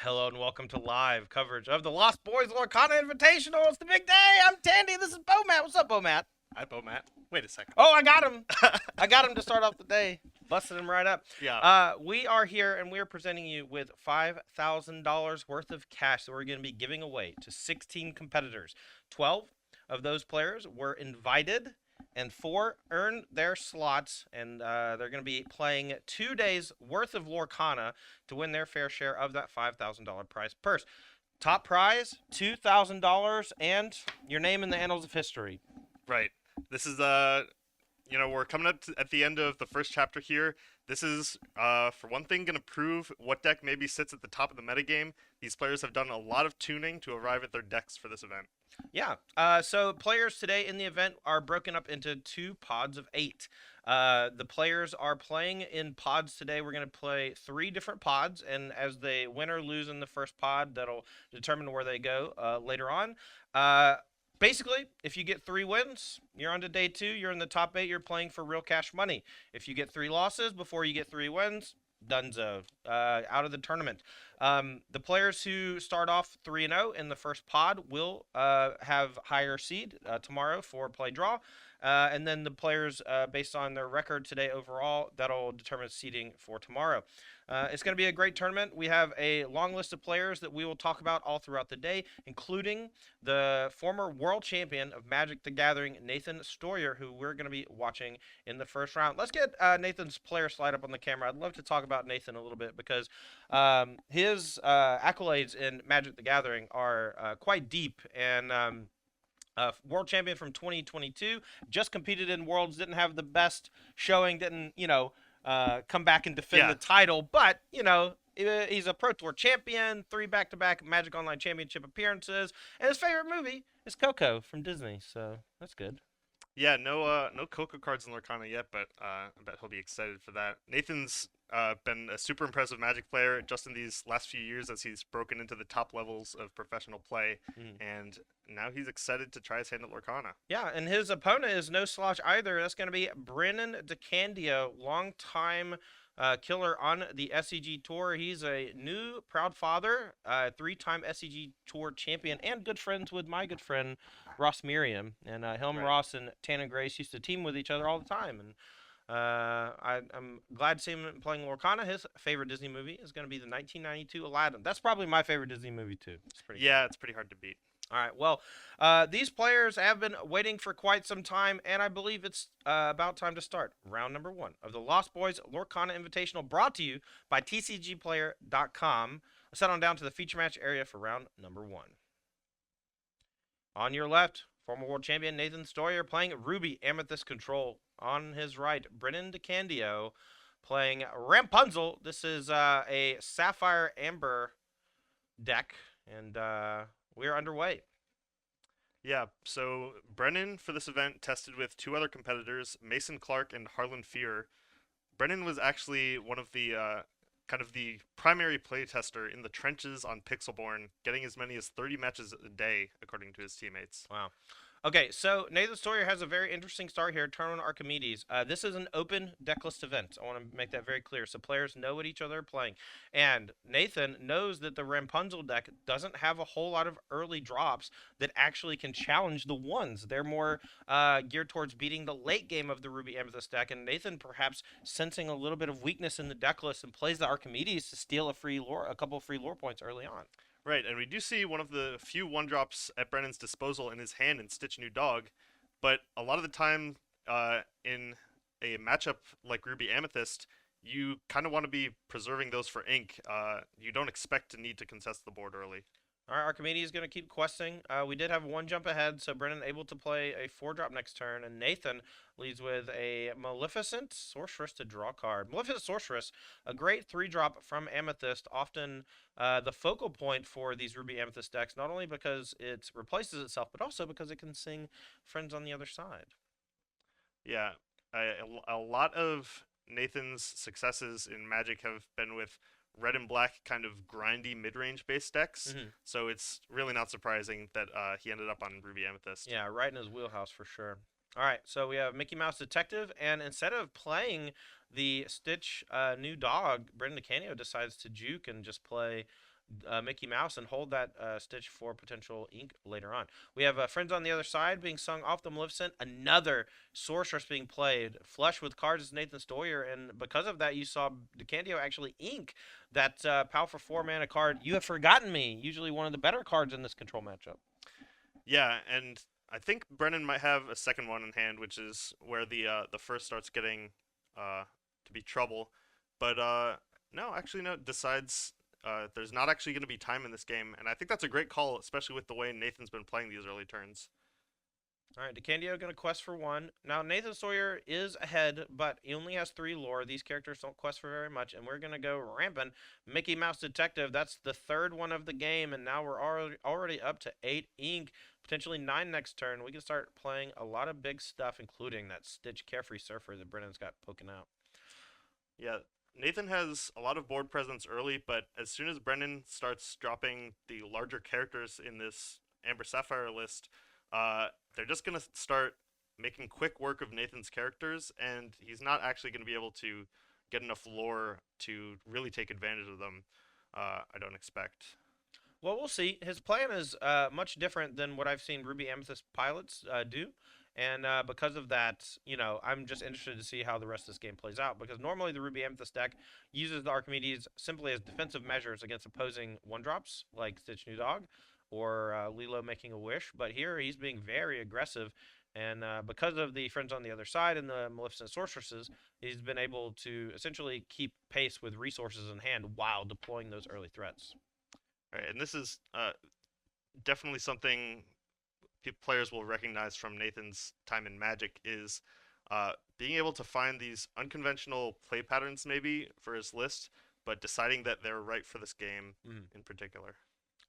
Hello and welcome to live coverage of the Lost Boys Lorcana Invitational. It's the big day. I'm Tandy. This is Bomat. What's up, Bomat? Hi, Bomat. Wait a second. Oh, I got him. I got him to start off the day. Busted him right up. Yeah. We are here and we are presenting you with $5,000 worth of cash that we're going to be giving away to 16 competitors. 12 of those players were invited and 4 earned their slots, and they're going to be playing 2 days worth of Lorcana to win their fair share of that $5,000 prize purse. Top prize, $2,000, and your name in the annals of history. Right. This is we're coming up at the end of the first chapter here. This is, for one thing, going to prove what deck maybe sits at the top of the metagame. These players have done a lot of tuning to arrive at their decks for this event. Yeah. So players today in the event are broken up into 2 pods of 8. The players are playing in pods today. We're going to play 3 different pods, and as they win or lose in the first pod, that'll determine where they go later on. Basically, if you get 3 wins, you're on to day 2. You're in the top 8. You're playing for real cash money. If you get 3 losses before you get 3 wins, dunzo, out of the tournament. The players who start off 3-0 in the first pod will have higher seed tomorrow for play draw. And then the players, based on their record today overall, that'll determine seeding for tomorrow. It's going to be a great tournament. We have a long list of players that we will talk about all throughout the day, including the former world champion of Magic the Gathering, Nathan Steuer, who we're going to be watching in the first round. Let's get Nathan's player slide up on the camera. I'd love to talk about Nathan a little bit because his accolades in Magic the Gathering are quite deep, and world champion from 2022, just competed in Worlds, didn't have the best showing, didn't, come back and defend the title, but, he's a Pro Tour champion, 3 back-to-back Magic Online Championship appearances, and his favorite movie is Coco from Disney, so that's good. Yeah, no Coco cards in Lorcana yet, but I bet he'll be excited for that. Nathan's been a super impressive Magic player just in these last few years as he's broken into the top levels of professional play, and now he's excited to try his hand at Lorcana. Yeah, and his opponent is no slouch either. That's going to be Brennan Decandio, long-time killer on the SCG Tour. He's a new proud father, 3-time SCG Tour champion, and good friends with my good friend Ross Merriam. And him, Right. Ross, and Tana Grace used to team with each other all the time. And I'm glad to see him playing Lorcana. His favorite Disney movie is going to be the 1992 Aladdin. That's probably my favorite Disney movie too. It's pretty good. It's pretty hard to beat. All right, well, these players have been waiting for quite some time, and I believe it's about time to start round number 1 of the Lost Boys Lorcana Invitational, brought to you by TCGplayer.com. Let's head on down to the feature match area for round number 1. On your left, former world champion Nathan Steuer playing Ruby Amethyst Control. On his right, Brennan Decandio playing Rapunzel. This is a Sapphire Amber deck, and we're underway. Yeah, so Brennan for this event tested with 2 other competitors, Mason Clark and Harlan Fear. Brennan was actually one of the kind of the primary playtester in the trenches on Pixelborn, getting as many as 30 matches a day, according to his teammates. Wow. Okay, so Nathan Steuer has a very interesting start here. Turn on Archimedes. This is an open decklist event. I want to make that very clear, so players know what each other are playing. And Nathan knows that the Rapunzel deck doesn't have a whole lot of early drops that actually can challenge the ones. They're more geared towards beating the late game of the Ruby Amethyst deck. And Nathan, perhaps sensing a little bit of weakness in the decklist, and plays the Archimedes to steal a couple of free lore points early on. Right, and we do see one of the few 1-drops at Brennan's disposal in his hand in Stitch New Dog, but a lot of the time in a matchup like Ruby Amethyst, you kind of want to be preserving those for ink. You don't expect to need to contest the board early. All right, Archimedes is going to keep questing. We did have 1 jump ahead, so Brennan able to play a 4-drop next turn, and Nathan leads with a Maleficent Sorceress to draw a card. Maleficent Sorceress, a great 3-drop from Amethyst, often the focal point for these Ruby Amethyst decks, not only because it replaces itself, but also because it can sing Friends on the Other Side. Yeah, a lot of Nathan's successes in Magic have been with red and black kind of grindy mid-range based decks, so it's really not surprising that he ended up on Ruby Amethyst. Yeah, right in his wheelhouse for sure. All right, so we have Mickey Mouse Detective, and instead of playing the Stitch New Dog, Brendan Decanio decides to juke and just play Mickey Mouse and hold that Stitch for potential ink later on. We have Friends on the Other Side being sung off the Maleficent. Another sorceress being played. Flush with cards is Nathan Steuer, and because of that, you saw Decandio actually ink that POW for 4 mana card. You Have Forgotten Me, usually one of the better cards in this control matchup. Yeah, and I think Brennan might have a second one in hand, which is where the first starts getting to be trouble. But no, actually no. Decides there's not actually going to be time in this game, and I think that's a great call, especially with the way Nathan's been playing these early turns. All right, Decandio going to quest for 1. Now, Nathan Sawyer is ahead, but he only has 3 lore. These characters don't quest for very much, and we're going to go rampant. Mickey Mouse Detective, that's the 3rd one of the game, and now we're already up to 8 ink, potentially 9 next turn. We can start playing a lot of big stuff, including that Stitch Carefree Surfer that Brennan's got poking out. Yeah, Nathan has a lot of board presence early, but as soon as Brennan starts dropping the larger characters in this Amber Sapphire list, they're just going to start making quick work of Nathan's characters, and he's not actually going to be able to get enough lore to really take advantage of them, I don't expect. Well, we'll see. His plan is much different than what I've seen Ruby Amethyst pilots do. And because of that, I'm just interested to see how the rest of this game plays out. Because normally the Ruby Amethyst deck uses the Archimedes simply as defensive measures against opposing 1-drops, like Stitch New Dog or Lilo Making a Wish. But here he's being very aggressive. And because of the Friends on the Other Side and the Maleficent Sorceresses, he's been able to essentially keep pace with resources in hand while deploying those early threats. All right, and this is definitely something players will recognize from Nathan's time in Magic is being able to find these unconventional play patterns maybe for his list, but deciding that they're right for this game in particular.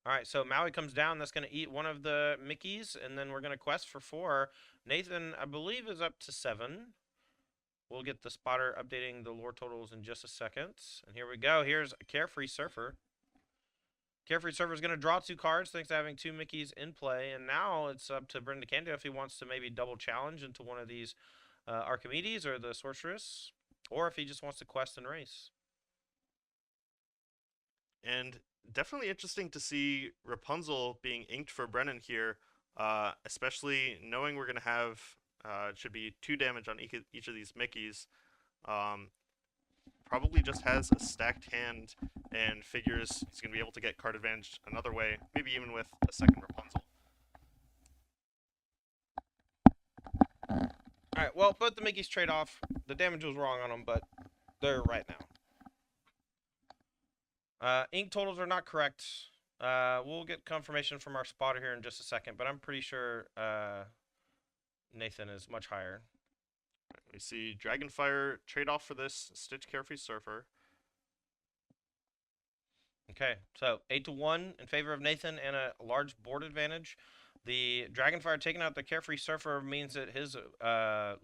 All right, so Maui comes down. That's going to eat one of the Mickeys, and then we're going to quest for 4. Nathan, I believe, is up to 7. We'll get the spotter updating the lore totals in just a second. And here we go. Here's a Carefree Surfer. Carefree Surfer is going to draw 2 cards thanks to having 2 Mickeys in play. And now it's up to Brendan Decandio if he wants to maybe double challenge into one of these Archimedes or the Sorceress, or if he just wants to quest and race. And definitely interesting to see Rapunzel being inked for Brennan here, especially knowing we're going to have, it should be 2 damage on each of these Mickeys. Probably just has a stacked hand and figures he's going to be able to get card advantage another way, maybe even with a second Rapunzel. Alright, well, both the Mickeys trade off. The damage was wrong on them, but they're right now. Ink totals are not correct. We'll get confirmation from our spotter here in just a second, but I'm pretty sure Nathan is much higher. We see Dragonfire trade off for this Stitch Carefree Surfer. Okay, so 8-1 in favor of Nathan and a large board advantage. The Dragonfire taking out the Carefree Surfer means that his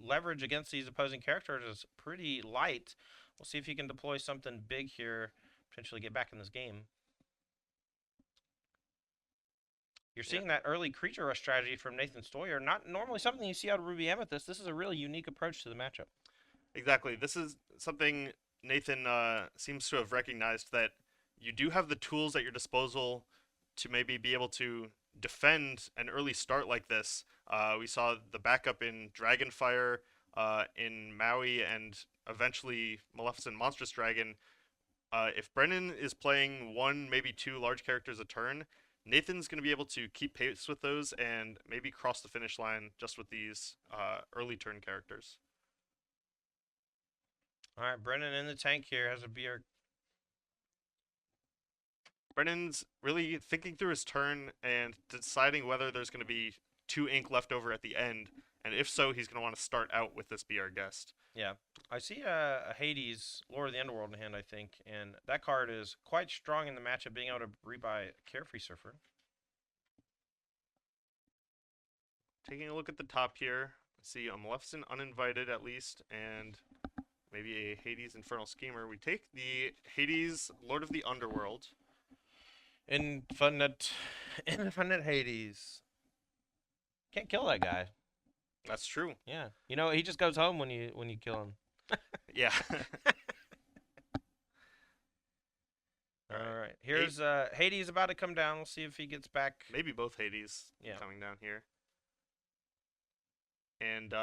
leverage against these opposing characters is pretty light. We'll see if he can deploy something big here, potentially get back in this game. You're seeing that early creature rush strategy from Nathan Steuer. Not normally something you see out of Ruby Amethyst. This is a really unique approach to the matchup. Exactly. This is something Nathan seems to have recognized, that you do have the tools at your disposal to maybe be able to defend an early start like this. We saw the backup in Dragonfire, in Maui, and eventually Maleficent Monstrous Dragon. If Brennan is playing 1, maybe 2 large characters a turn, Nathan's going to be able to keep pace with those and maybe cross the finish line just with these early turn characters. All right, Brennan in the tank here has a beer. Brennan's really thinking through his turn and deciding whether there's going to be 2 ink left over at the end, and if so, he's going to want to start out with this Be Our Guest. Yeah, I see a Hades, Lord of the Underworld in hand, I think, and that card is quite strong in the matchup, being able to rebuy Carefree Surfer. Taking a look at the top here, see a Maleficent Uninvited at least, and maybe a Hades Infernal Schemer. We take the Hades Lord of the Underworld. Infinite Hades. Can't kill that guy. That's true. Yeah, he just goes home when you kill him. Yeah. All right. All right. Here's Hades about to come down. We'll see if he gets back. Maybe both Hades Yeah. coming down here. And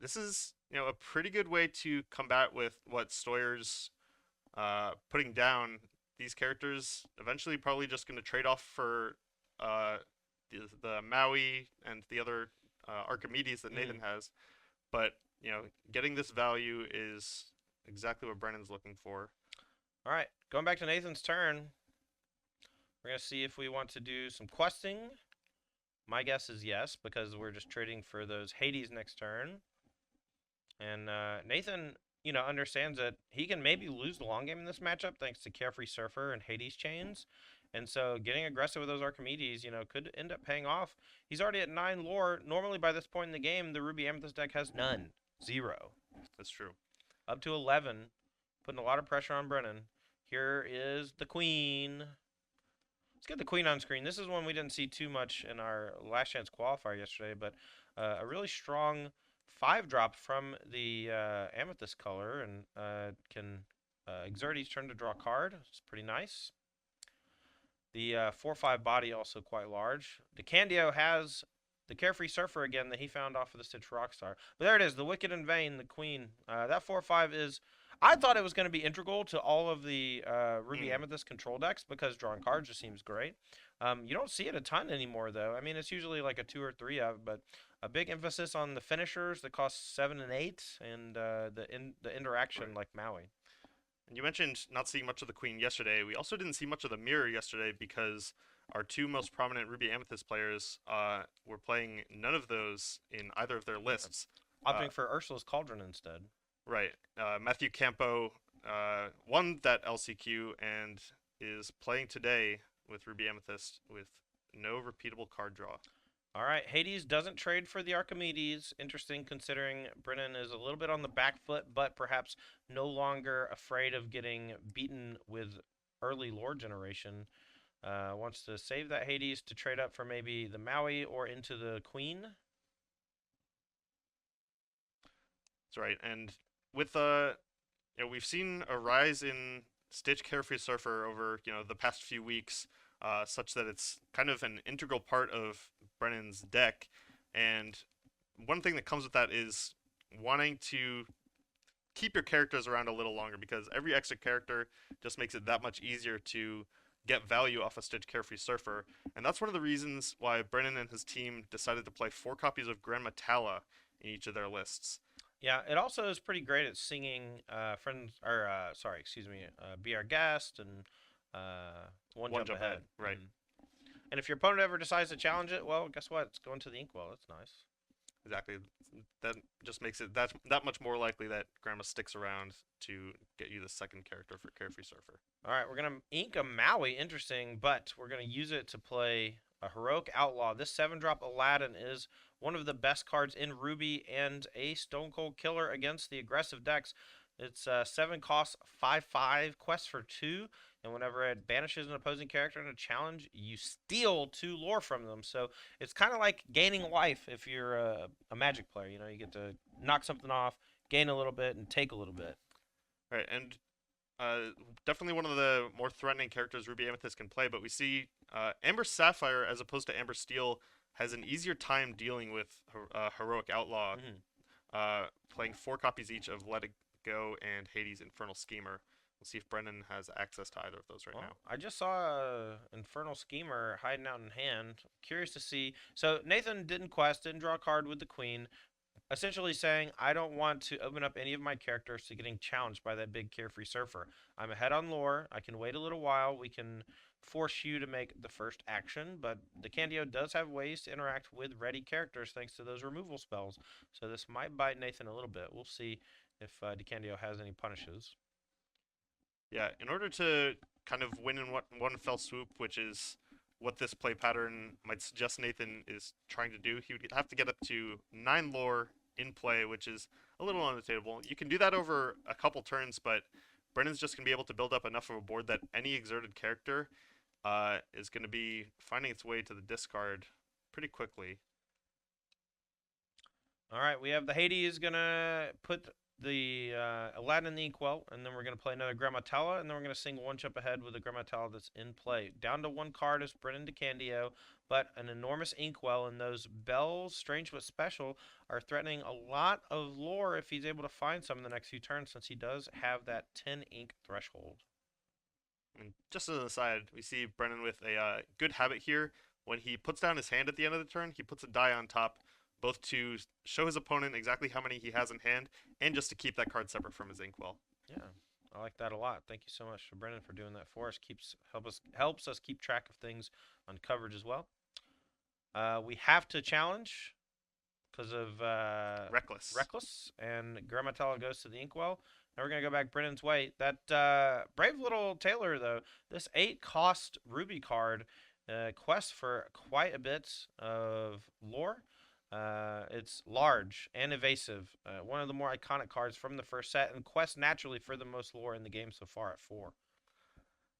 this is, a pretty good way to combat with what Steuer's putting down. These characters eventually probably just going to trade off for uh, the Maui and the other Archimedes that Nathan has. But, getting this value is exactly what Brennan's looking for. All right. Going back to Nathan's turn. We're going to see if we want to do some questing. My guess is yes, because we're just trading for those Hades next turn. And Nathan, understands that he can maybe lose the long game in this matchup thanks to Carefree Surfer and Hades Chains. And so getting aggressive with those Archimedes, could end up paying off. He's already at 9 lore. Normally by this point in the game, the Ruby Amethyst deck has none. 0. That's true. Up to 11. Putting a lot of pressure on Brennan. Here is the Queen. Let's get the Queen on screen. This is one we didn't see too much in our last chance qualifier yesterday, but a really strong 5-drop from the Amethyst color, and can exert each turn to draw a card. It's pretty nice. The 4/5 body also quite large. Decandio has the Carefree Surfer again that he found off of the Stitch Rockstar. But there it is, the Wicked and Vain, the Queen. That 4/5 is... I thought it was going to be integral to all of the Ruby Amethyst control decks because drawing cards just seems great. You don't see it a ton anymore, though. I mean, it's usually like a 2 or 3 of, but a big emphasis on the finishers that cost 7 and 8, and the interaction like Maui. And you mentioned not seeing much of the Queen yesterday. We also didn't see much of the Mirror yesterday because our 2 most prominent Ruby Amethyst players were playing none of those in either of their lists. Opting for Ursula's Cauldron instead. Right. Matthew Campo won that LCQ and is playing today with Ruby Amethyst with no repeatable card draw. All right, Hades doesn't trade for the Archimedes. Interesting considering Brennan is a little bit on the back foot, but perhaps no longer afraid of getting beaten with early lore generation. Wants to save that Hades to trade up for maybe the Maui or into the Queen. That's right. And with we've seen a rise in Stitch Carefree Surfer over the past few weeks, such that it's kind of an integral part of Brennan's deck. And one thing that comes with that is wanting to keep your characters around a little longer, because every extra character just makes it that much easier to get value off a Stitch Carefree Surfer. And that's one of the reasons why Brennan and his team decided to play 4 copies of Grand Metalla in each of their lists. Yeah, it also is pretty great at singing Be Our Guest and One Jump Ahead. Right. And if your opponent ever decides to challenge it, well, guess what? It's going to the Inkwell. That's nice. Exactly. That just makes it that much more likely that Grandma sticks around to get you the second character for Carefree Surfer. All right, we're going to ink a Maui. Interesting, but we're going to use it to play a Heroic Outlaw. This 7-drop Aladdin is one of the best cards in Ruby and a Stone Cold Killer against the aggressive decks. It's 7 costs, 5/5, quest for 2, and whenever it banishes an opposing character in a challenge, you steal 2 lore from them. So it's kind of like gaining life if you're a Magic player. You get to knock something off, gain a little bit, and take a little bit. Right, and definitely one of the more threatening characters Ruby Amethyst can play, but we see Amber Sapphire, as opposed to Amber Steel, has an easier time dealing with Heroic Outlaw, playing 4 copies each of Let It Go and Hades Infernal Schemer. We'll see if Brennan has access to either of those now. I just saw Infernal Schemer hiding out in hand. Curious to see. So Nathan didn't quest, didn't draw a card with the Queen. Essentially saying, I don't want to open up any of my characters to getting challenged by that big Carefree Surfer. I'm ahead on lore. I can wait a little while. We can force you to make the first action, but Decandio does have ways to interact with ready characters thanks to those removal spells. So this might bite Nathan a little bit. We'll see if Decandio has any punishes. Yeah, in order to kind of win in one fell swoop, which is what this play pattern might suggest Nathan is trying to do, he would have to get up to 9 lore in play, which is a little unattainable. You can do that over a couple turns, but Brennan's just going to be able to build up enough of a board that any exerted character is going to be finding its way to the discard pretty quickly. All right, we have the Hades going to put the Aladdin and the Inkwell, and then we're going to play another Grammatella, and then we're going to sing one chip ahead with the Grammatella that's in play. Down to one card is Brennan Decandio, but an enormous Inkwell, and those bells, strange but special, are threatening a lot of lore if he's able to find some in the next few turns, since he does have that 10 ink threshold. And just as an aside, we see Brennan with a good habit here. When he puts down his hand at the end of the turn, he puts a die on top, both to show his opponent exactly how many he has in hand, and just to keep that card separate from his Inkwell. Yeah, I like that a lot. Thank you so much to Brennan for doing that for us. Helps us keep track of things on coverage as well. We have to challenge because of Reckless, and Grammatella goes to the Inkwell. Now we're going to go back Brennan's way. That brave little Taylor, though, this 8-cost Ruby card quests for quite a bit of lore. It's large and evasive. One of the more iconic cards from the first set, and quests naturally for the most lore in the game so far at 4.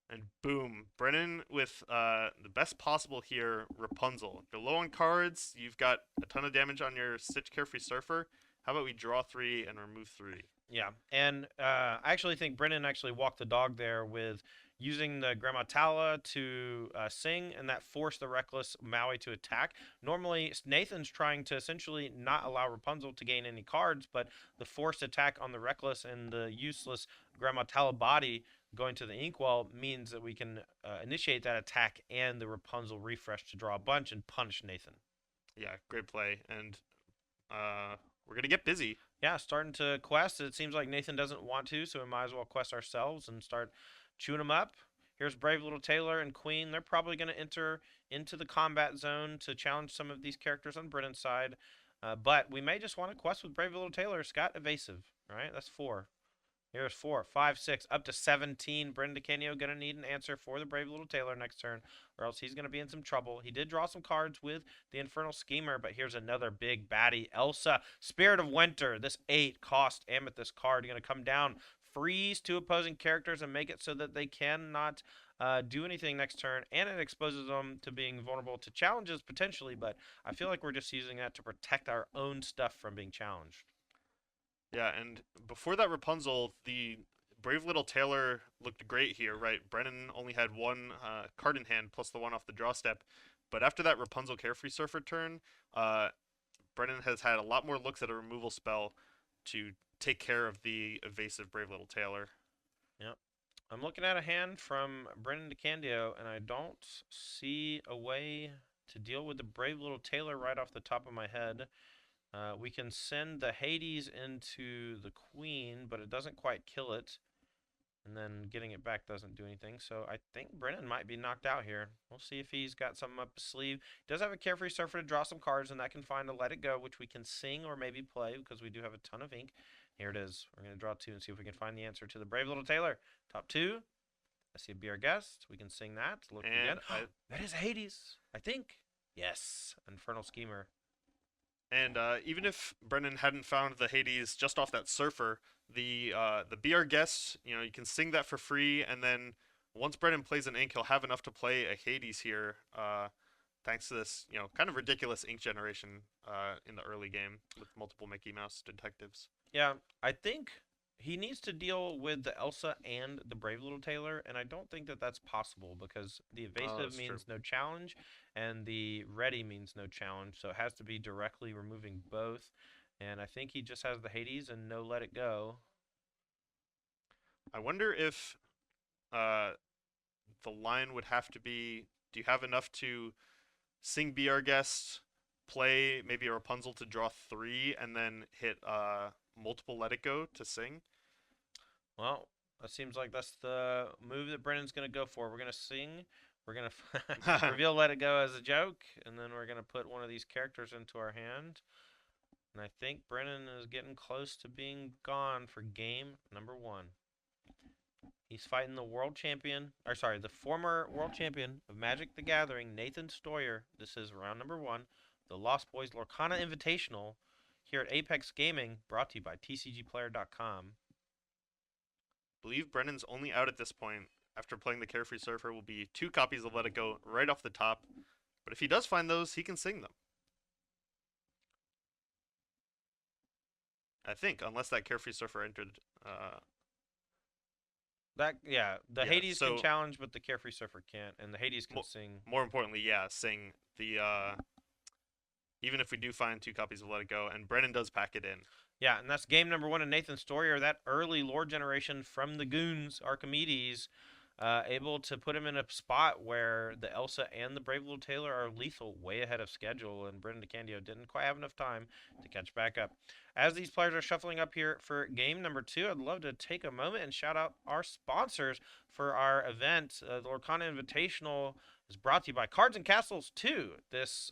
And boom, Brennan with the best possible here, Rapunzel. You're low on cards, you've got a ton of damage on your Stitch Carefree Surfer. How about we draw 3 and remove 3? Yeah, and I actually think Brennan actually walked the dog there with using the Grammatella to sing, and that forced the Reckless Maui to attack. Normally, Nathan's trying to essentially not allow Rapunzel to gain any cards, but the forced attack on the Reckless and the useless Grammatella body going to the Inkwell means that we can initiate that attack and the Rapunzel refresh to draw a bunch and punish Nathan. Yeah, great play. And we're going to get busy. Yeah, starting to quest. It seems like Nathan doesn't want to, so we might as well quest ourselves and start chewing them up. Here's brave little Taylor and Queen. They're probably going to enter into the combat zone to challenge some of these characters on Brennan's side. But we may just want to quest with brave little Taylor. Scott evasive. All right, that's 4. Here's 4, 5, 6, up to 17. Brennan Decandio going to need an answer for the brave little Taylor next turn, or else he's going to be in some trouble. He did draw some cards with the Infernal Schemer, but here's another big baddie. Elsa, Spirit of Winter. This 8-cost Amethyst card going to come down, freeze 2 opposing characters, and make it so that they cannot do anything next turn, and it exposes them to being vulnerable to challenges potentially, but I feel like we're just using that to protect our own stuff from being challenged. Yeah, and before that Rapunzel, the brave little Taylor looked great here, right? Brennan only had 1 card in hand plus the 1 off the draw step. But after that Rapunzel Carefree Surfer turn, Brennan has had a lot more looks at a removal spell to take care of the evasive brave little Taylor. Yep. I'm looking at a hand from Brennan Decandio, and I don't see a way to deal with the brave little Taylor right off the top of my head. We can send the Hades into the Queen, but it doesn't quite kill it. And then getting it back doesn't do anything. So I think Brennan might be knocked out here. We'll see if he's got something up his sleeve. He does have a Carefree Surfer to draw some cards, and that can find a Let It Go, which we can sing or maybe play because we do have a ton of ink. Here it is. We're going to draw 2 and see if we can find the answer to the brave little Taylor. Top 2. I see a Be Our Guest. We can sing that. Look again. That is Hades, I think. Yes. Infernal Schemer. And even if Brennan hadn't found the Hades just off that Surfer, the Be Our Guest, you can sing that for free, and then once Brennan plays an ink, he'll have enough to play a Hades here, thanks to this, kind of ridiculous ink generation in the early game with multiple Mickey Mouse detectives. Yeah, I think he needs to deal with the Elsa and the brave little Taylor, and I don't think that that's possible because the evasive means no challenge, and the ready means no challenge, so it has to be directly removing both. And I think he just has the Hades and no Let It Go. I wonder if the line would have to be, do you have enough to sing Be Our Guest, play maybe a Rapunzel to draw 3, and then hit multiple Let It Go to sing? Well, that seems like that's the move that Brennan's going to go for. We're going to sing. We're going to reveal Let It Go as a joke, and then we're going to put one of these characters into our hand. And I think Brennan is getting close to being gone for game number 1. He's fighting the the former world champion of Magic the Gathering, Nathan Steuer. This is round number 1, the Lost Boys Lorcana Invitational here at Apex Gaming, brought to you by TCGplayer.com. Believe Brennan's only out at this point after playing the Carefree Surfer will be 2 copies of Let It Go right off the top. But if he does find those, he can sing them. I think, unless that Carefree Surfer entered. The Yeah. Hades can So challenge, but the Carefree Surfer can't, and the Hades can mo- sing. more importantly, yeah, sing the even if we do find 2 copies of Let It Go, and Brennan does pack it in. Yeah, and that's game number 1 in Nathan Steuer, that early lore generation from the Goons, Archimedes, able to put him in a spot where the Elsa and the Brave Little Tailor are lethal, way ahead of schedule, and Brennan Decandio didn't quite have enough time to catch back up. As these players are shuffling up here for game number 2, I'd love to take a moment and shout out our sponsors for our event. The Lorcana Invitational is brought to you by Cards and Castles 2. This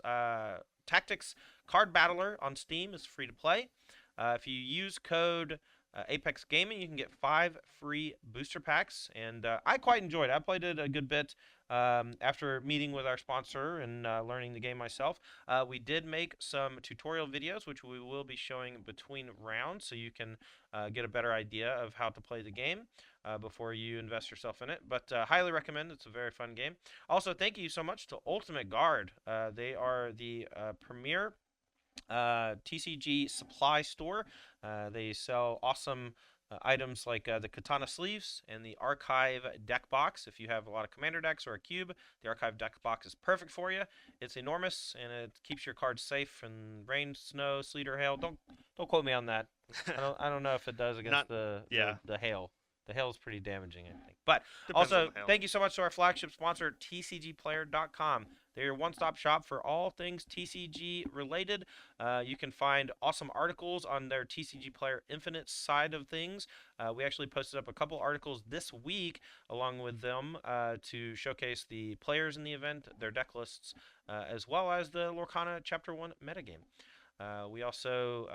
tactics card battler on Steam is free to play. If you use code Apex Gaming, you can get 5 free booster packs, and I quite enjoyed it. I played it a good bit after meeting with our sponsor and learning the game myself. We did make some tutorial videos, which we will be showing between rounds, so you can get a better idea of how to play the game before you invest yourself in it. But highly recommend. It's a very fun game. Also, thank you so much to Ultimate Guard. They are the premier TCG supply store. They sell awesome items like the Katana sleeves and the Archive deck box. If you have a lot of commander decks or a cube, the Archive deck box is perfect for you. It's enormous and it keeps your cards safe from rain, snow, sleet, or hail. Don't quote me on that. I don't know if it does against Not yeah. the hail. The hail is pretty damaging, I think. But Depends on also, the hail. thank you so much to our flagship sponsor, TCGplayer.com. They're your one-stop shop for all things TCG related. You can find awesome articles on their TCG Player Infinite side of things. We actually posted up a couple articles this week along with them to showcase the players in the event, their deck lists, as well as the Lorcana Chapter 1 metagame. We also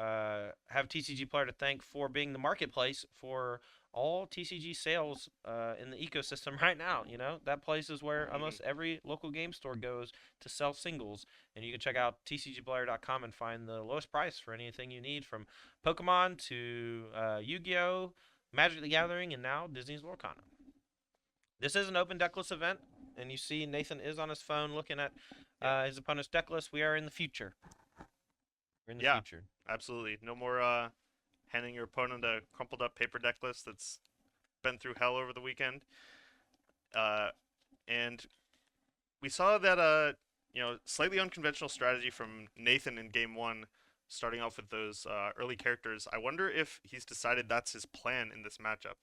have TCG Player to thank for being the marketplace for all TCG sales in the ecosystem right now. You know, that place is where almost every local game store goes to sell singles. And you can check out tcgplayer.com and find the lowest price for anything you need, from Pokemon to Yu-Gi-Oh!, Magic the Gathering, and now Disney's Lorcana. This is an open decklist event, and you see Nathan is on his phone looking at his opponent's decklist. We are in the future. We're in the future. Absolutely. No more handing your opponent a crumpled up paper deck list that's been through hell over the weekend. And we saw that slightly unconventional strategy from Nathan in game 1, starting off with those early characters. I wonder if he's decided that's his plan in this matchup.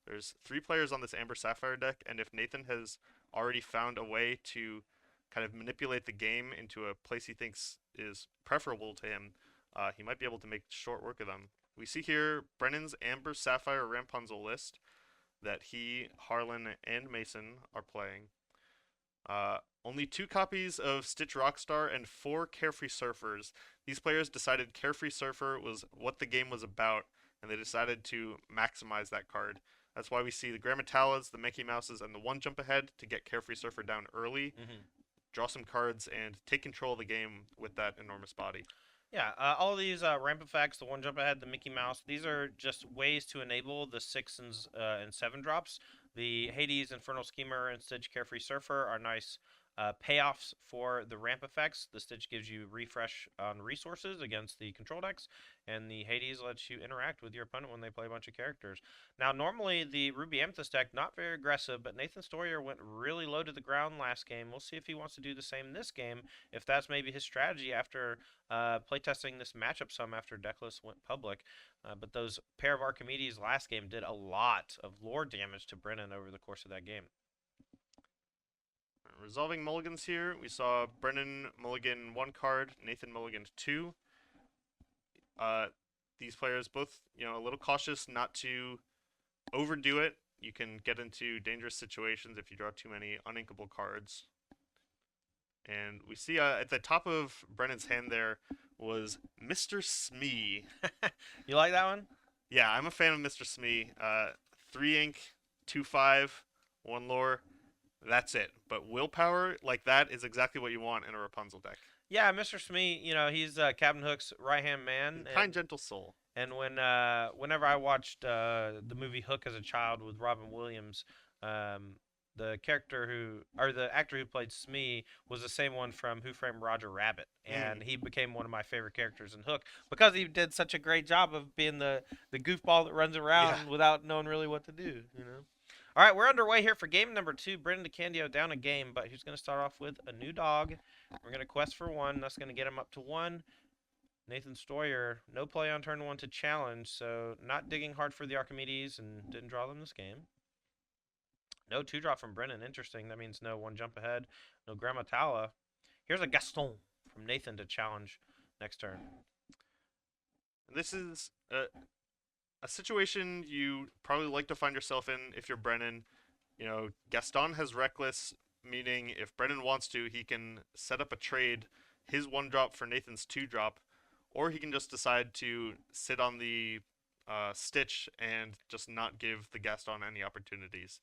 There's 3 players on this Amber Sapphire deck, and if Nathan has already found a way to kind of manipulate the game into a place he thinks is preferable to him, he might be able to make short work of them. We see here Brennan's Amber Sapphire Rapunzel list that he, Harlan, and Mason are playing. Only 2 copies of Stitch Rockstar and 4 Carefree Surfers. These players decided Carefree Surfer was what the game was about, and they decided to maximize that card. That's why we see the Gramatalas, the Mickey Mouses, and the 1 jump ahead to get Carefree Surfer down early, draw some cards, and take control of the game with that enormous body. Yeah, all of these ramp effects, the 1 jump ahead, the Mickey Mouse, these are just ways to enable the 6 and 7 drops. The Hades, Infernal Schemer, and Stitch Carefree Surfer are nice payoffs for the ramp effects. The Stitch gives you refresh on resources against the control decks, and the Hades lets you interact with your opponent when they play a bunch of characters. Now, normally the Ruby Amethyst deck, not very aggressive, but Nathan Steuer went really low to the ground last game. We'll see if he wants to do the same this game, if that's maybe his strategy after playtesting this matchup some after decklist went public. But those pair of Archimedes last game did a lot of lore damage to Brennan over the course of that game. Resolving mulligans here, we saw Brennan mulligan 1 card, Nathan mulligan 2. These players both, a little cautious not to overdo it. You can get into dangerous situations if you draw too many uninkable cards. And we see at the top of Brennan's hand there was Mr. Smee. You like that one? Yeah, I'm a fan of Mr. Smee. 3 ink, 2/5, 1 lore. That's it. But willpower like that is exactly what you want in a Rapunzel deck. Yeah, Mr. Smee, he's Captain Hook's right-hand man. Kind, gentle soul. And whenever I watched the movie Hook as a child with Robin Williams, the character or the actor who played Smee was the same one from Who Framed Roger Rabbit, and Mm, he became one of my favorite characters in Hook because he did such a great job of being the goofball that runs yeah. around without knowing really what to do. All right, we're underway here for game number 2. Brennan Decandio down a game, but he's going to start off with a new dog. We're going to quest for 1. That's going to get him up to 1. Nathan Steuer, no play on turn 1 to challenge, so not digging hard for the Archimedes and didn't draw them this game. No 2-drop from Brennan. Interesting. That means no 1 jump ahead. No Grammatala. Here's a Gaston from Nathan to challenge next turn. This is a situation you probably like to find yourself in if you're Brennan. You know, Gaston has Reckless, meaning if Brennan wants to, he can set up a trade, his 1-drop for Nathan's 2-drop, or he can just decide to sit on the Stitch and just not give the Gaston any opportunities.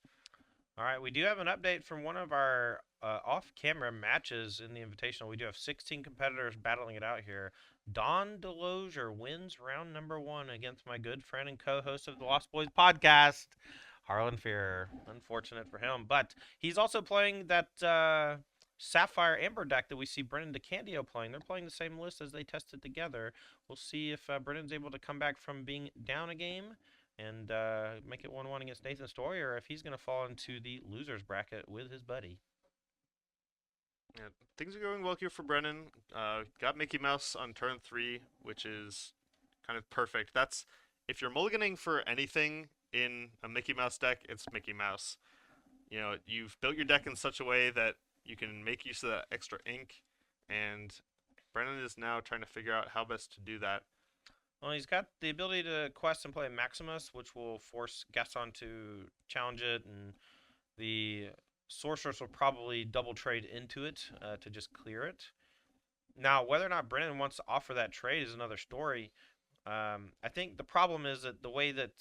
All right, we do have an update from one of our off-camera matches in the Invitational. We do have 16 competitors battling it out here. Don Delozier wins round number 1 against my good friend and co-host of the Lost Boys podcast, Harlan Fear. Unfortunate for him, but he's also playing that Sapphire Amber deck that we see Brennan Decandio playing. They're playing the same list as they tested together. We'll see if Brennan's able to come back from being down a game and make it 1-1 against Nathan Story, or if he's going to fall into the loser's bracket with his buddy. Yeah, things are going well here for Brennan. Got Mickey Mouse on turn 3, which is kind of perfect. That's if you're mulliganing for anything in a Mickey Mouse deck, it's Mickey Mouse. You know, you've built your deck in such a way that you can make use of that extra ink, and Brennan is now trying to figure out how best to do that. Well, he's got the ability to quest and play Maximus, which will force Gaston to challenge it, and the Sorceress will probably double trade into it to just clear it. Now, whether or not Brennan wants to offer that trade is another story. I think the problem is that the way that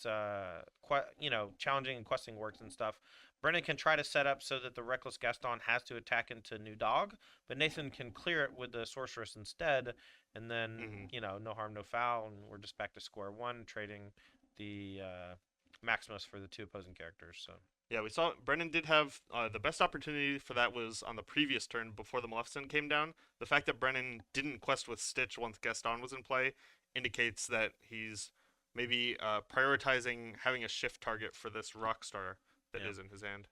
challenging and questing works and stuff, Brennan can try to set up so that the Reckless Gaston has to attack into New Dog, but Nathan can clear it with the Sorceress instead, and then no harm, no foul, and we're just back to square 1, trading the Maximus for the 2 opposing characters. So. Yeah, we saw Brennan did have the best opportunity for that was on the previous turn before the Maleficent came down. The fact that Brennan didn't quest with Stitch once Gaston was in play indicates that he's maybe prioritizing having a shift target for this Rockstar that is in his hand.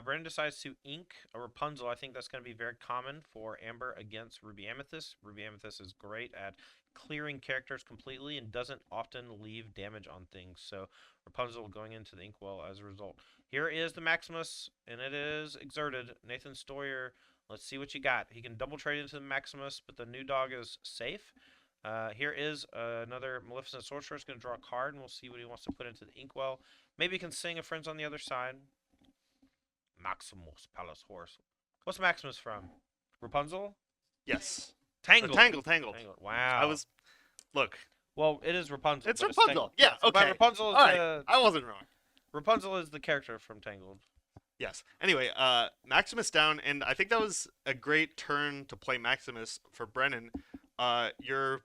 Brennan decides to ink a Rapunzel. I think that's going to be very common for Amber against Ruby Amethyst. Ruby Amethyst is great at clearing characters completely and doesn't often leave damage on things. So Rapunzel going into the inkwell as a result. Here is the Maximus, and it is exerted. Nathan Steuer, let's see what you got. He can double trade into the Maximus, but the new dog is safe. Here is another Maleficent Sorceress going to draw a card, and we'll see what he wants to put into the inkwell. Maybe he can sing a Friends on the other side. Maximus, Palace Horse. What's Maximus from? Rapunzel? Yes. Tangled. Tangled. Wow. Look. Well, it is Rapunzel. It's Rapunzel. Yeah, okay. But Rapunzel is right. I wasn't wrong. Rapunzel is the character from Tangled. Yes. Anyway, Maximus down, and I think that was a great turn to play Maximus for Brennan. You're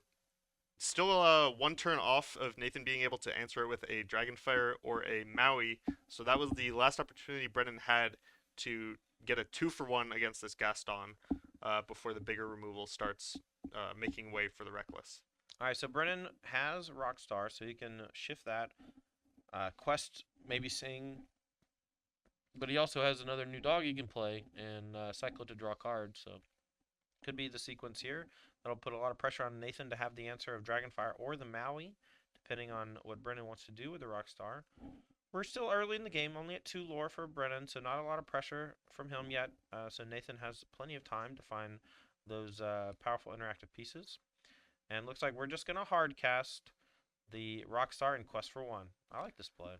still 1 turn off of Nathan being able to answer it with a Dragonfire or a Maui, so that was the last opportunity Brennan had to get a 2-for-1 against this Gaston before the bigger removal starts making way for the Reckless. All right, so Brennan has Rockstar, so he can shift that. Quest, maybe sing. But he also has another new dog he can play and cycle to draw cards, so could be the sequence here. That'll put a lot of pressure on Nathan to have the answer of Dragonfire or the Maui, depending on what Brennan wants to do with the Rockstar. We're still early in the game, only at 2 lore for Brennan, so not a lot of pressure from him yet. So Nathan has plenty of time to find those powerful interactive pieces. And looks like we're just going to hard cast the Rockstar and Quest for 1. I like this play.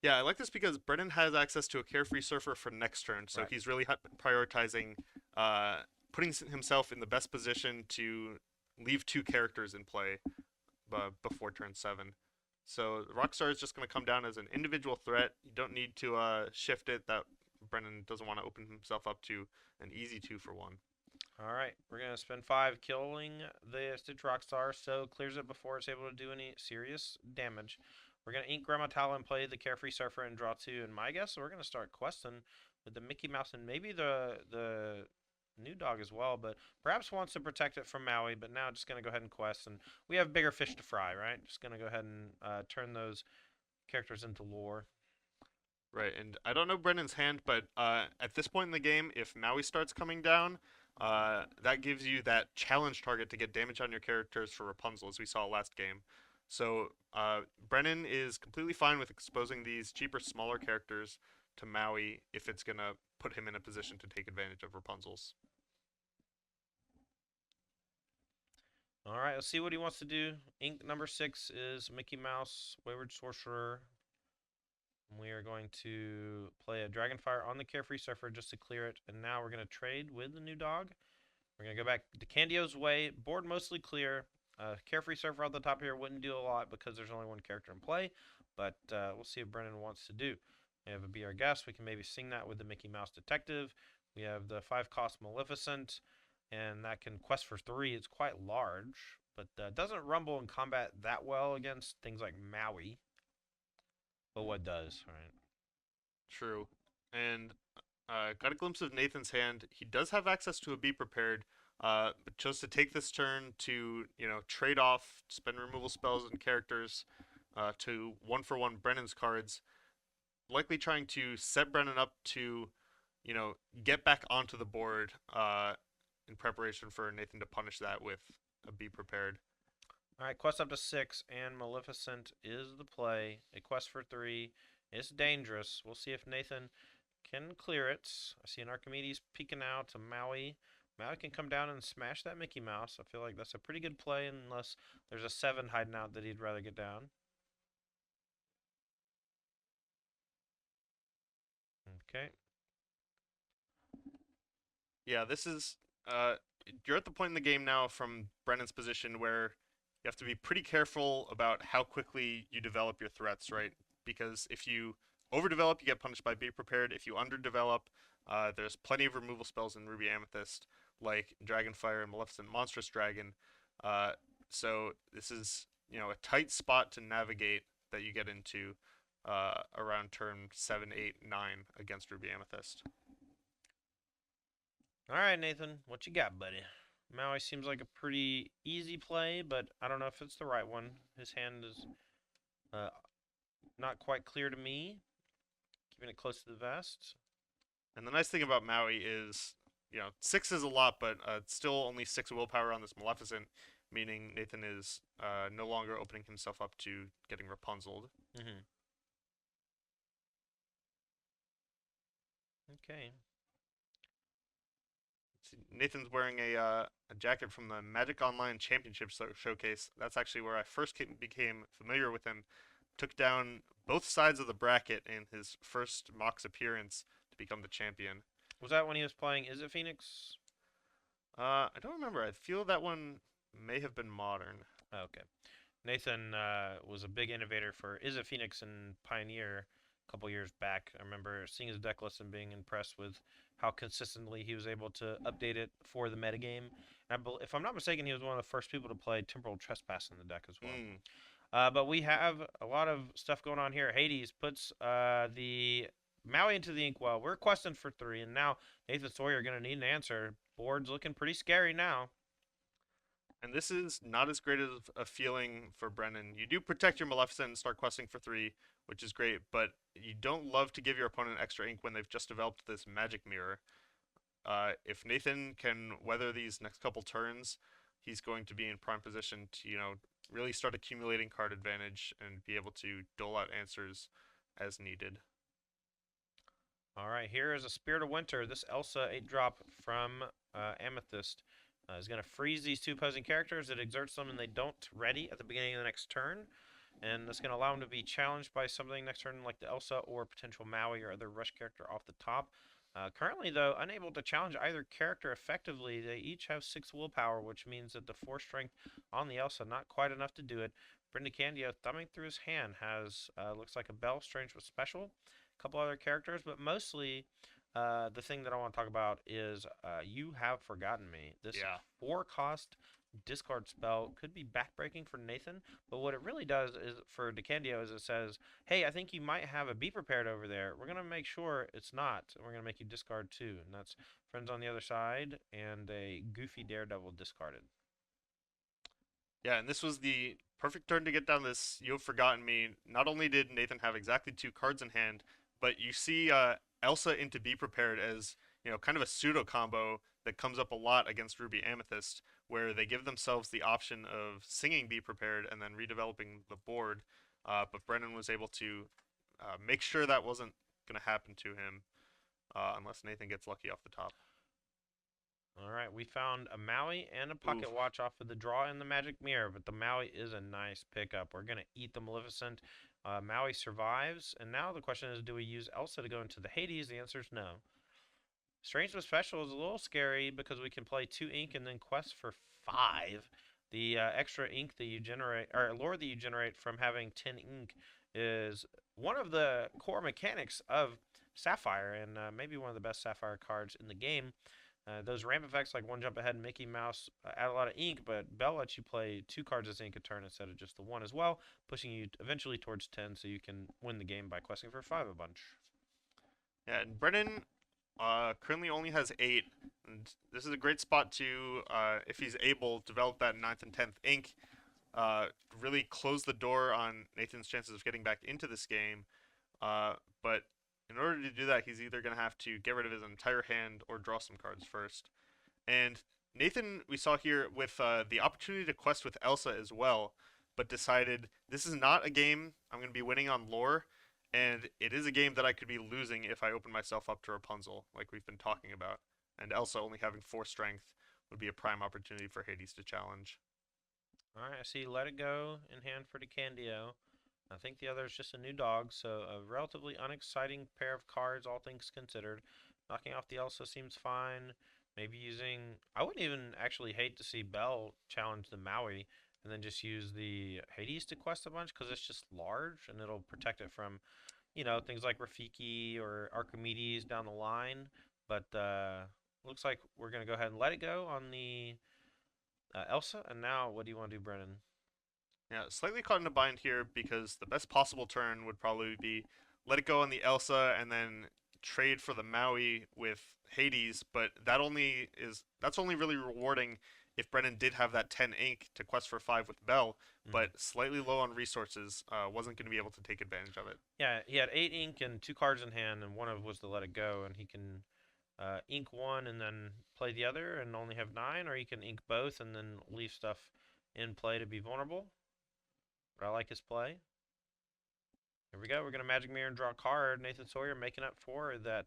Yeah, I like this because Brennan has access to a Carefree Surfer for next turn, so he's really prioritizing putting himself in the best position to leave 2 characters in play before turn 7. So Rockstar is just going to come down as an individual threat. You don't need to shift it. That Brennan doesn't want to open himself up to an easy 2-for-1. All right, we're going to spend 5 killing the Stitch Rockstar, so clears it before it's able to do any serious damage. We're going to ink Grammatala and play the Carefree Surfer and draw 2. And my guess, we're going to start questing with the Mickey Mouse and maybe the new dog as well, but perhaps wants to protect it from Maui, but now just going to go ahead and quest, and we have bigger fish to fry, right? Just going to go ahead and turn those characters into lore. Right, and I don't know Brennan's hand, but at this point in the game, if Maui starts coming down, that gives you that challenge target to get damage on your characters for Rapunzel, as we saw last game. So Brennan is completely fine with exposing these cheaper, smaller characters to Maui if it's gonna put him in a position to take advantage of Rapunzel's. All right, let's see what he wants to do. Ink number 6 is Mickey Mouse, Wayward Sorcerer. We are going to play a Dragonfire on the Carefree Surfer just to clear it, and now we're going to trade with the new dog. We're going to go back Decandio's way, board mostly clear. Carefree Surfer on the top here wouldn't do a lot because there's only one character in play, but we'll see what Brennan wants to do. We have a Be Our Guest. We can maybe sing that with the Mickey Mouse Detective. We have the 5-cost Maleficent, and that can quest for 3. It's quite large, but doesn't rumble in combat that well against things like Maui. But what does, right? True. And got a glimpse of Nathan's hand. He does have access to a Be Prepared, but chose to take this turn to, trade off, spend removal spells and characters to 1-for-1 Brennan's cards, likely trying to set Brennan up to, get back onto the board in preparation for Nathan to punish that with a Be Prepared. All right, quest up to 6, and Maleficent is the play. A quest for 3. It's dangerous. We'll see if Nathan can clear it. I see an Archimedes peeking out to Maui. Maui can come down and smash that Mickey Mouse. I feel like that's a pretty good play unless there's a 7 hiding out that he'd rather get down. Okay. Yeah, this is you're at the point in the game now from Brennan's position where you have to be pretty careful about how quickly you develop your threats, right? Because if you overdevelop, you get punished by Be Prepared. If you underdevelop, there's plenty of removal spells in Ruby Amethyst, like Dragonfire and Maleficent Monstrous Dragon. So this is, a tight spot to navigate that you get into around turn 7, 8, 9 against Ruby Amethyst. All right, Nathan, what you got, buddy? Maui seems like a pretty easy play, but I don't know if it's the right one. His hand is not quite clear to me. Keeping it close to the vest. And the nice thing about Maui is, 6 is a lot, but it's still only 6 willpower on this Maleficent, meaning Nathan is no longer opening himself up to getting Rapunzeled. Mm-hmm. Okay. Nathan's wearing a jacket from the Magic Online Championship showcase. That's actually where I first became familiar with him. Took down both sides of the bracket in his first Mox appearance to become the champion. Was that when he was playing Is It Phoenix? I don't remember. I feel that one may have been modern. Okay. Nathan was a big innovator for Is It Phoenix and Pioneer a couple years back. I remember seeing his deck list and being impressed with how consistently he was able to update it for the metagame. And if I'm not mistaken, he was one of the first people to play Temporal Trespass in the deck as well. But we have a lot of stuff going on here. Hades puts the Maui into the inkwell. We're questing for 3, and now Nathan Sawyer are going to need an answer. Board's looking pretty scary now. And this is not as great of a feeling for Brennan. You do protect your Maleficent and start questing for 3, which is great, but you don't love to give your opponent extra ink when they've just developed this magic mirror. If Nathan can weather these next couple turns, he's going to be in prime position to, really start accumulating card advantage and be able to dole out answers as needed. All right, here is a Spirit of Winter. This Elsa 8-drop from Amethyst is going to freeze these 2 opposing characters. It exerts them and they don't ready at the beginning of the next turn. And that's going to allow them to be challenged by something next turn like the Elsa or potential Maui or other rush character off the top. Currently, though, unable to challenge either character effectively. They each have 6 willpower, which means that the 4 strength on the Elsa, not quite enough to do it. Brennan Decandio, thumbing through his hand, has, looks like a Bell, Strange with Special, a couple other characters, but mostly the thing that I want to talk about is You Have Forgotten Me. This 4-cost discard spell could be backbreaking for Nathan, but what it really does is for Decandio is it says, hey, I think you might have a Be Prepared over there. We're going to make sure it's not. We're going to make you discard 2, and that's Friends on the Other Side and a Goofy Daredevil discarded. Yeah, and this was the perfect turn to get down this You Have Forgotten Me. Not only did Nathan have exactly 2 cards in hand, but you see Elsa into Be Prepared as, kind of a pseudo combo that comes up a lot against Ruby Amethyst, where they give themselves the option of singing Be Prepared and then redeveloping the board. But Brennan was able to make sure that wasn't going to happen to him unless Nathan gets lucky off the top. All right, we found a Maui and a Pocket Oof. Watch off of the draw in the Magic Mirror, but the Maui is a nice pickup. We're going to eat the Maleficent. Maui survives, and now the question is, do we use Elsa to go into the Hades? The answer is no. Strange but Special is a little scary because we can play 2 ink and then quest for 5. The extra ink that you generate, or lore that you generate from having 10 ink is one of the core mechanics of Sapphire, and maybe one of the best Sapphire cards in the game. Those ramp effects like One Jump Ahead and Mickey Mouse add a lot of ink, but Bell lets you play 2 cards as ink a turn instead of just the 1 as well, pushing you eventually towards 10 so you can win the game by questing for 5 a bunch. Yeah, and Brennan currently only has 8. And this is a great spot to, if he's able, develop that 9th and 10th ink. Really close the door on Nathan's chances of getting back into this game. But in order to do that, he's either going to have to get rid of his entire hand or draw some cards first. And Nathan, we saw here with the opportunity to quest with Elsa as well, but decided this is not a game I'm going to be winning on lore, and it is a game that I could be losing if I open myself up to Rapunzel, like we've been talking about. And Elsa only having 4 strength would be a prime opportunity for Hades to challenge. All right, I see Let It Go in hand for Decandio. I think the other is just a new dog, so a relatively unexciting pair of cards, all things considered. Knocking off the Elsa seems fine. Maybe using. I wouldn't even actually hate to see Belle challenge the Maui and then just use the Hades to quest a bunch because it's just large and it'll protect it from, things like Rafiki or Archimedes down the line. But looks like we're going to go ahead and let it go on the Elsa. And now, what do you want to do, Brennan? Yeah, slightly caught in a bind here because the best possible turn would probably be let it go on the Elsa and then trade for the Maui with Hades, but that's only really rewarding if Brennan did have that 10 ink to quest for 5 with Bell, but slightly low on resources, wasn't going to be able to take advantage of it. Yeah, he had 8 ink and 2 cards in hand, and one of was to let it go, and he can ink one and then play the other and only have 9, or he can ink both and then leave stuff in play to be vulnerable. But I like his play. Here we go. We're going to Magic Mirror and draw a card. Nathan Sawyer making up for that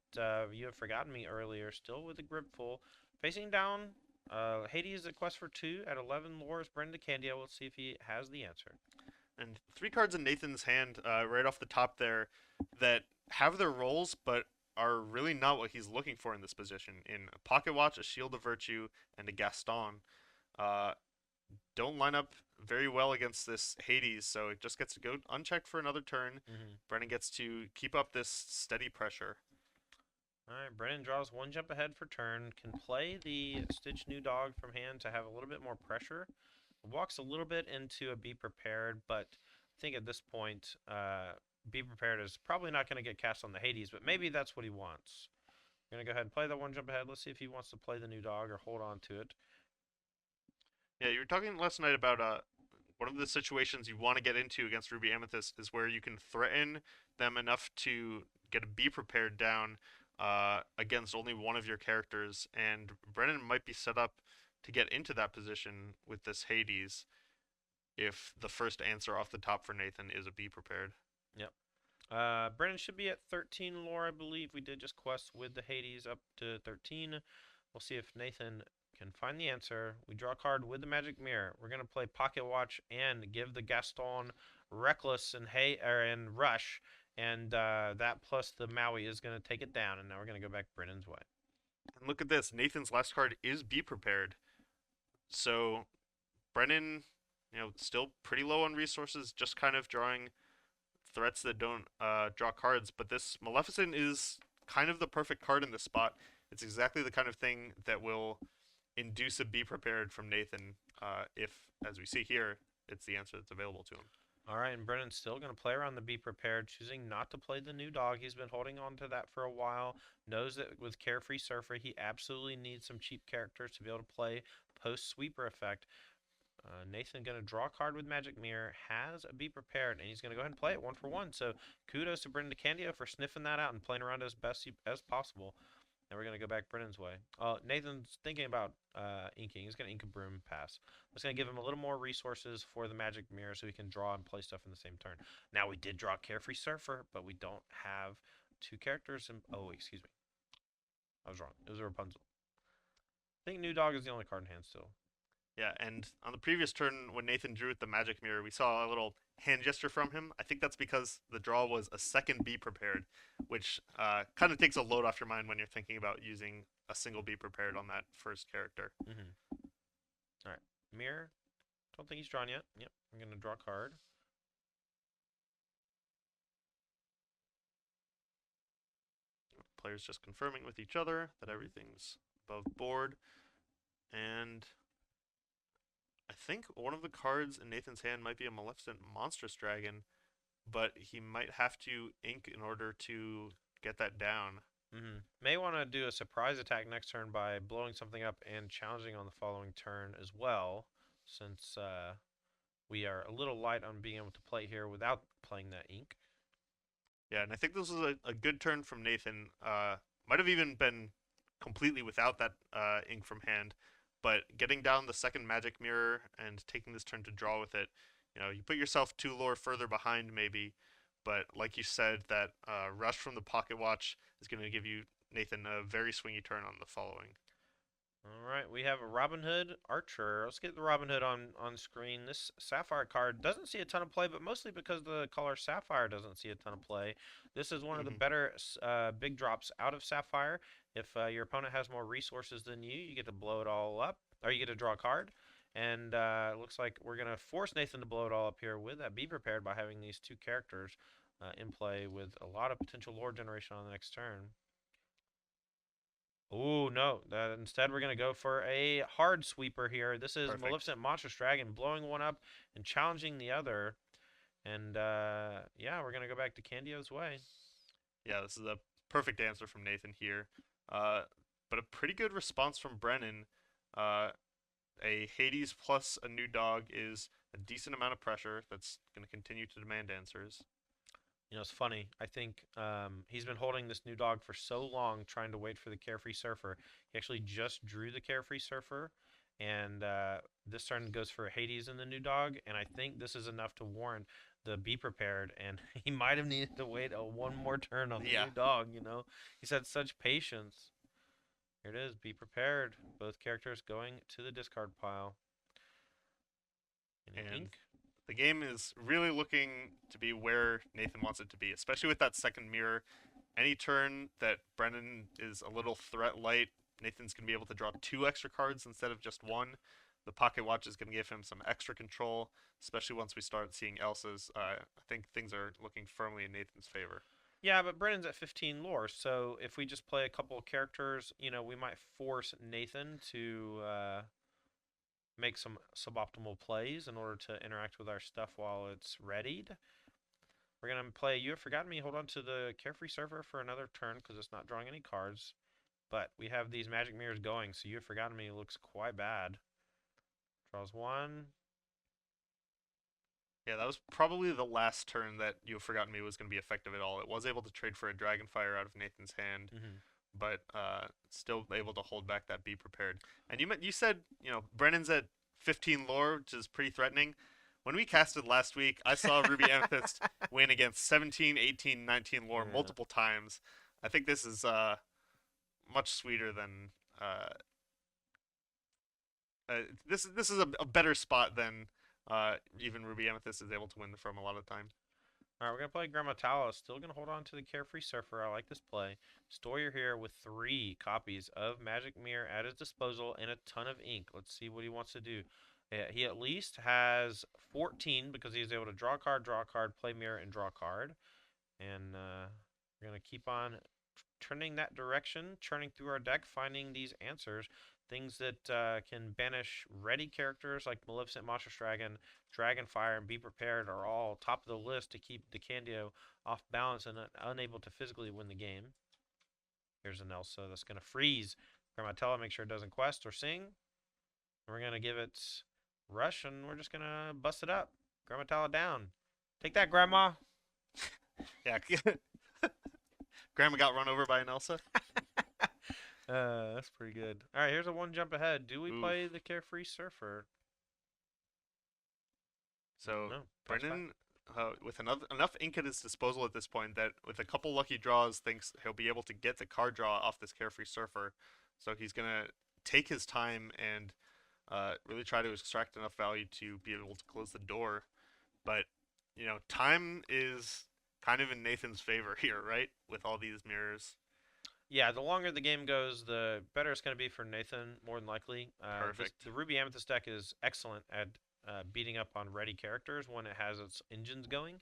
You Have Forgotten Me earlier. Still with a grip full. Facing down Hades at quest for 2 at 11 lores. Brendan Decandio. Let's see if he has the answer. And 3 cards in Nathan's hand right off the top there that have their roles, but are really not what he's looking for in this position. In a Pocket Watch, a Shield of Virtue, and a Gaston. Don't line up very well against this Hades, so it just gets to go unchecked for another turn. Brennan gets to keep up this steady pressure. All right, Brennan draws 1 jump ahead for turn. Can play the Stitch New Dog from hand to have a little bit more pressure. Walks a little bit into a Be Prepared, but I think at this point, Be Prepared is probably not going to get cast on the Hades, but maybe that's what he wants. I'm going to go ahead and play that 1 jump ahead. Let's see if he wants to play the New Dog or hold on to it. Yeah, you were talking last night about one of the situations you want to get into against Ruby Amethyst is where you can threaten them enough to get a Be Prepared down against only one of your characters, and Brennan might be set up to get into that position with this Hades if the first answer off the top for Nathan is a Be Prepared. Yep. Brennan should be at 13 lore, I believe. We did just quest with the Hades up to 13. We'll see if Nathan can find the answer. We draw a card with the Magic Mirror. We're going to play Pocket Watch and give the Gaston Reckless and Rush, and that plus the Maui is going to take it down, and now we're going to go back Brennan's way. And look at this. Nathan's last card is Be Prepared. So Brennan, still pretty low on resources, just kind of drawing threats that don't draw cards, but this Maleficent is kind of the perfect card in this spot. It's exactly the kind of thing that will induce a Be Prepared from Nathan. if, as we see here, it's the answer that's available to him. All right, and Brennan's still going to play around the Be Prepared, choosing not to play the new dog. He's been holding on to that for a while. Knows that with Carefree Surfer, he absolutely needs some cheap characters to be able to play post-sweeper effect. Nathan going to draw a card with Magic Mirror, has a Be Prepared, and he's going to go ahead and play it 1-for-1. So kudos to Brennan Decandio for sniffing that out and playing around as best as possible. Now we're going to go back Brennan's way. Nathan's thinking about inking. He's going to ink a Broom pass. That's going to give him a little more resources for the Magic Mirror so he can draw and play stuff in the same turn. Now we did draw Carefree Surfer, but we don't have two characters. Oh, excuse me. I was wrong. It was a Rapunzel. I think New Dog is the only card in hand still. Yeah, and on the previous turn, when Nathan drew with the Magic Mirror, we saw a little hand gesture from him. I think that's because the draw was a second Be Prepared, which kind of takes a load off your mind when you're thinking about using a single Be Prepared on that first character. All right, Mirror. Don't think he's drawn yet. Yep, I'm going to draw a card. Players just confirming with each other that everything's above board. And I think one of the cards in Nathan's hand might be a Maleficent Monstrous Dragon, but he might have to ink in order to get that down. May want to do a surprise attack next turn by blowing something up and challenging on the following turn as well, since we are a little light on being able to play here without playing that ink. Yeah, and I think this was a good turn from Nathan. Might have even been completely without that ink from hand, but getting down the second Magic Mirror and taking this turn to draw with it, you put yourself 2 lore further behind maybe, but like you said, that rush from the Pocket Watch is going to give you, Nathan, a very swingy turn on the following. All right, we have a Robin Hood Archer. Let's get the Robin Hood on screen. This Sapphire card doesn't see a ton of play, but mostly because the color Sapphire doesn't see a ton of play. This is one of the better big drops out of Sapphire. If your opponent has more resources than you, you get to blow it all up, or you get to draw a card. And it looks like we're going to force Nathan to blow it all up here with that Be Prepared by having these two characters in play with a lot of potential lore generation on the next turn. Oh, no. Instead, we're going to go for a hard sweeper here. This is Perfect. Maleficent Monstrous Dragon blowing one up and challenging the other. And, yeah, we're going to go back to Decandio's way. Yeah, this is a perfect answer from Nathan here. But a pretty good response from Brennan. A Hades plus a new dog is a decent amount of pressure that's going to continue to demand answers. It's funny. I think he's been holding this new dog for so long, trying to wait for the Carefree Surfer. He actually just drew the Carefree Surfer, and this turn goes for Hades and the new dog, and I think this is enough to warrant the Be Prepared, and he might have needed to wait one more turn on the new dog, He's had such patience. Here it is, Be Prepared. Both characters going to the discard pile. And ink. The game is really looking to be where Nathan wants it to be, especially with that second mirror. Any turn that Brennan is a little threat light, Nathan's going to be able to draw 2 extra cards instead of just 1. The Pocket Watch is going to give him some extra control, especially once we start seeing Elsa's. I think things are looking firmly in Nathan's favor. Yeah, but Brennan's at 15 lore, so if we just play a couple of characters, we might force Nathan to make some suboptimal plays in order to interact with our stuff while it's readied. We're going to play You Have Forgotten Me, hold on to the Carefree Surfer for another turn because it's not drawing any cards. But we have these Magic Mirrors going, so You Have Forgotten Me looks quite bad. Draws 1. Yeah, that was probably the last turn that You Have Forgotten Me was going to be effective at all. It was able to trade for a Dragonfire out of Nathan's hand, but still able to hold back that Be Prepared. And you said, Brennan's at 15 lore, which is pretty threatening. When we casted last week, I saw Ruby Amethyst win against 17, 18, 19 lore multiple times. I think this is much sweeter than... this is a better spot than even Ruby Amethyst is able to win from a lot of the time. All right, we're going to play Grammatala. Still going to hold on to the Carefree Surfer. I like this play. Steuer here with 3 copies of Magic Mirror at his disposal and a ton of ink. Let's see what he wants to do. He at least has 14 because he's able to draw a card, play Mirror, and draw a card. And we're going to keep on trending that direction, churning through our deck, finding these answers. Things that can banish ready characters like Maleficent, Monstrous Dragon, Dragonfire, and Be Prepared are all top of the list to keep Decandio off balance and unable to physically win the game. Here's an Elsa that's going to freeze Grammatella, make sure it doesn't quest or sing. And we're going to give it Rush, and we're just going to bust it up. Grammatella down. Take that, Grandma. Yeah. Grandma got run over by an Elsa. That's pretty good. All right, here's a one jump ahead. Do we Oof. play the Carefree Surfer? So No, Brennan, with enough ink at his disposal at this point, that with a couple lucky draws, thinks he'll be able to get the card draw off this Carefree Surfer. So he's gonna take his time and really try to extract enough value to be able to close the door. But time is kind of in Nathan's favor here, right? With all these mirrors. Yeah, the longer the game goes, the better it's going to be for Nathan, more than likely. Perfect. The Ruby Amethyst deck is excellent at beating up on ready characters when it has its engines going.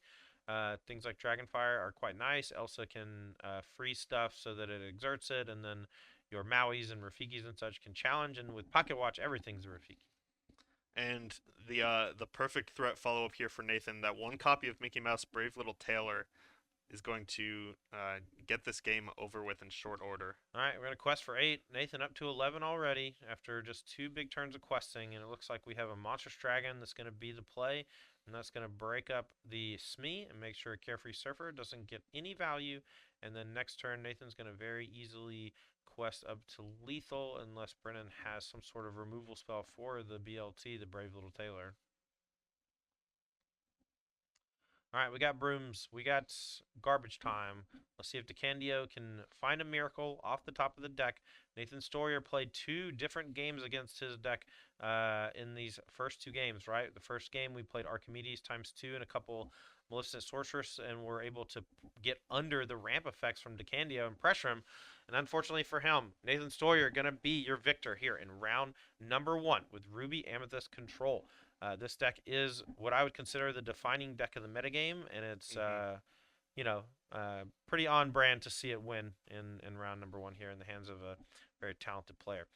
Things like Dragonfire are quite nice. Elsa can freeze stuff so that it exerts it, and then your Mauis and Rafikis and such can challenge. And with Pocket Watch, everything's a Rafiki. And the perfect threat follow up here for Nathan. That one copy of Mickey Mouse Brave Little Tailor is going to get this game over with in short order. All right, we're going to quest for 8. Nathan up to 11 already after just 2 big turns of questing, and it looks like we have a Monstrous Dragon that's going to be the play, and that's going to break up the Smee and make sure Carefree Surfer doesn't get any value. And then next turn, Nathan's going to very easily quest up to lethal unless Brennan has some sort of removal spell for the BLT, the Brave Little Tailor. All right, we got brooms. We got garbage time. Let's see if Decandio can find a miracle off the top of the deck. Nathan Steuer played 2 different games against his deck in these first 2 games, right? The first game we played Archimedes ×2 and a couple Maleficent Sorceress, and we're able to get under the ramp effects from Decandio and pressure him. And unfortunately for him, Nathan Steuer going to be your victor here in round number 1 with Ruby Amethyst Control. This deck is what I would consider the defining deck of the metagame, and it's pretty on brand to see it win in round number 1 here in the hands of a very talented player.